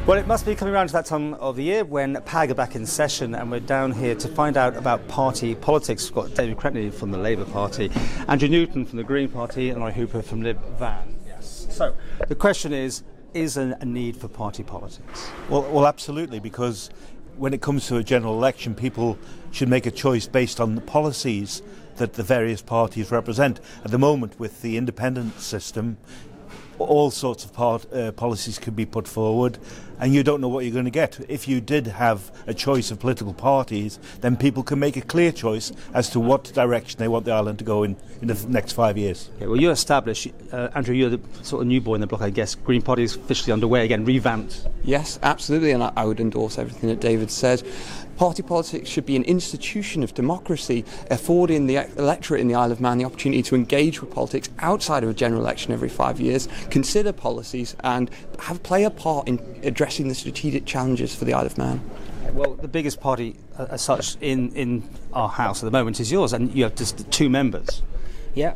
Well, it must be coming around to that time of the year when PAG are back in session, and we're down here to find out about party politics. We've got David Cretney from the Labour Party, Andrew Newton from the Green Party, and Roy Hooper from Lib Van. Yes. So the question is a need for party politics? Well, absolutely, because when it comes to a general election, people should make a choice based on the policies that the various parties represent. At the moment, with the independent system, all sorts of policies could be put forward, and you don't know what you're going to get. If you did have a choice of political parties, then people can make a clear choice as to what direction they want the island to go in the next 5 years. Okay, well, you're established. Andrew, you're the sort of new boy in the block, I guess. Green Party is officially underway again, revamped. Yes, absolutely, and I would endorse everything that David said. Party politics should be an institution of democracy, affording the electorate in the Isle of Man the opportunity to engage with politics outside of a general election every 5 years, consider policies and play a part in addressing the strategic challenges for the Isle of Man. Well, the biggest party as such in our house at the moment is yours, and you have just 2 members. Yeah,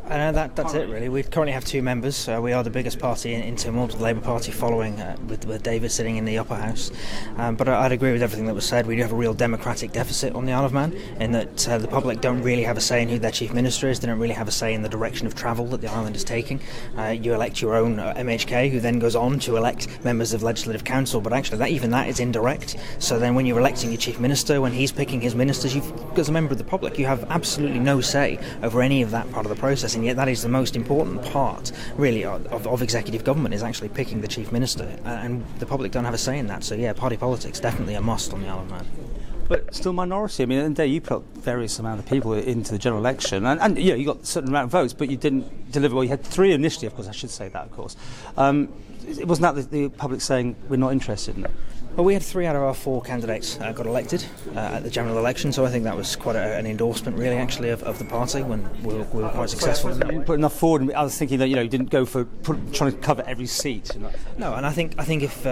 that's it really. We currently have 2 members. We are the biggest party in Tynwald, the Labour Party, following with David sitting in the upper house. But I'd agree with everything that was said. We do have a real democratic deficit on the Isle of Man, in that the public don't really have a say in who their chief minister is. They don't really have a say in the direction of travel that the island is taking. You elect your own MHK, who then goes on to elect members of Legislative Council, but actually even that is indirect. So then when you're electing your chief minister, when he's picking his ministers, as a member of the public, you have absolutely no say over any of that part of the process. And yet that is the most important part, really, of executive government, is actually picking the chief minister, and the public don't have a say in that. So yeah, party politics definitely a must on the Isle of Man. But still minority. I mean, at the end of the day, you put various amount of people into the general election, and yeah, you got a certain amount of votes, but you didn't deliver. Well, you had 3 initially, of course. I should say that, of course. It wasn't that the public saying we're not interested in it? Well, we had 3 out of our 4 candidates got elected at the general election, so I think that was quite an endorsement, really, actually, of the party when we were quite successful. You didn't put enough forward. I was thinking that you didn't go for trying to cover every seat. No, and I think if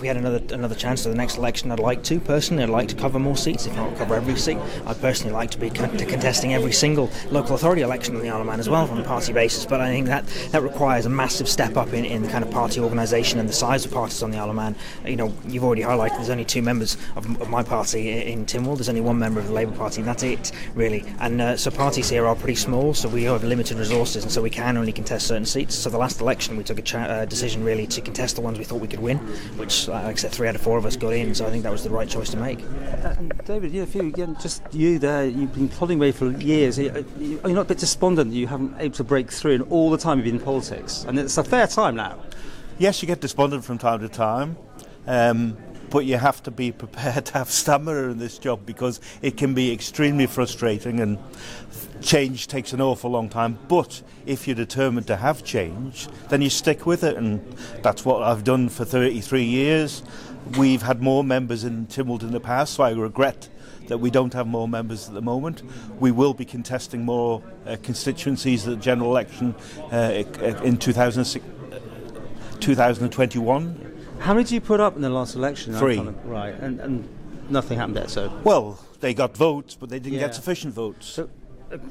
we had another chance to the next election, I'd like to cover more seats, if not cover every seat. I'd personally like to be contesting every single local authority election in the Isle of Man as well, from a party basis. But I think that requires a massive step up in the kind of party organisation and the size of parties on the Isle of Man. You've already highlighted there's only 2 members of my party in Tynwald. There's only 1 member of the Labour Party, and that's it, really. And so parties here are pretty small, so we have limited resources, and so we can only contest certain seats. So the last election, we took a decision, really, to contest the ones we thought we could win, which, like I said, 3 out of 4 of us got in, so I think that was the right choice to make. And David, just you there, you've been plodding away for years. You're not a bit despondent that you haven't been able to break through, and all the time you've been in politics, and it's a fair time now. Yes, you get despondent from time to time. But you have to be prepared to have stamina in this job, because it can be extremely frustrating and change takes an awful long time. But if you're determined to have change, then you stick with it, and that's what I've done for 33 years. We've had more members in Tynwald in the past, so I regret that we don't have more members at the moment. We will be contesting more constituencies at the general election in 2021. How many did you put up in the last election? 3. Right, and nothing happened there, so... Well, they got votes, but they didn't get sufficient votes. So,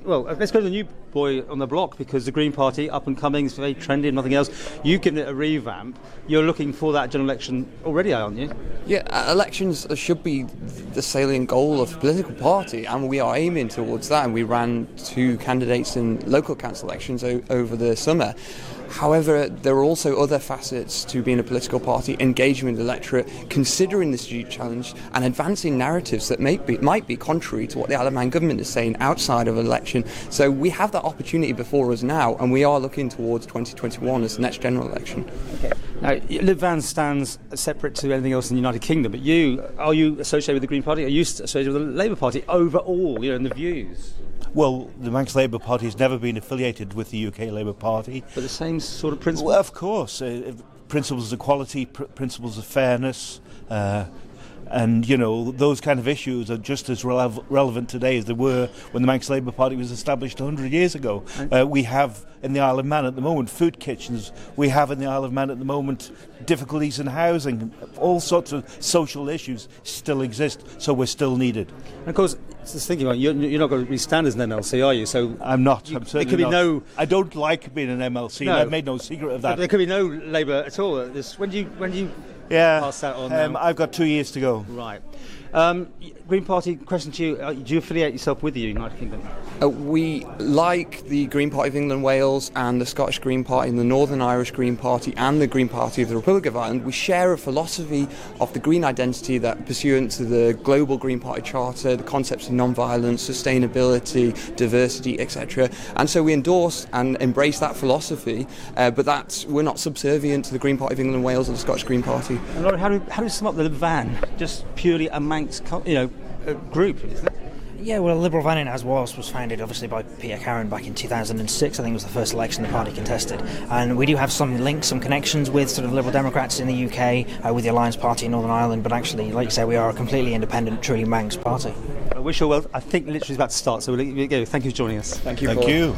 let's go to the new boy on the block, because the Green Party, up and coming, is very trendy and nothing else. You've given it a revamp. You're looking for that general election already, aren't you? Yeah, elections should be the salient goal of a political party, and we are aiming towards that, and we ran 2 candidates in local council elections over the summer. However, there are also other facets to being a political party, engaging with the electorate, considering the strategic challenge, and advancing narratives that might be contrary to what the Isle of Man government is saying outside of an election. So we have that opportunity before us now, and we are looking towards 2021 as the next general election. Okay. Now, Lib Van stands separate to anything else in the United Kingdom, but are you associated with the Green Party? Are you associated with the Labour Party overall, in the views? Well, the Manx Labour Party has never been affiliated with the UK Labour Party. But the same sort of principles? Well, of course. Principles of equality, principles of fairness, and, those kind of issues are just as relevant today as they were when the Manx Labour Party was established 100 years ago. We have in the Isle of Man at the moment food kitchens. We have in the Isle of Man at the moment difficulties in housing. All sorts of social issues still exist, so we're still needed. And of course, just thinking about you're not going to be stand as an MLC, are you? So I'm not. I'm certainly there could be not. I don't like being an MLC. No. I've made no secret of that. But there could be no Labour at all. When do you Yeah, pass that on now? I've got 2 years to go. Right. Green Party, question to you, do you affiliate yourself with the United Kingdom? We, like the Green Party of England Wales and the Scottish Green Party and the Northern Irish Green Party and the Green Party of the Republic of Ireland, we share a philosophy of the green identity that, pursuant to the global Green Party Charter, the concepts of non-violence, sustainability, diversity, etc. And so we endorse and embrace that philosophy, but we're not subservient to the Green Party of England Wales or the Scottish Green Party. And Laurie, how do you sum up the Van? Just purely a Manx group, isn't it? Yeah, well, Liberal Vannin, as was founded obviously by Peter Caron back in 2006. I think it was the first election the party contested. And we do have some links, some connections with sort of Liberal Democrats in the UK, with the Alliance Party in Northern Ireland, but actually, like you say, we are a completely independent, truly Manx party. I wish you well. I think literally it's about to start, so we'll let you go. Thank you for joining us. Thank you. Thank you.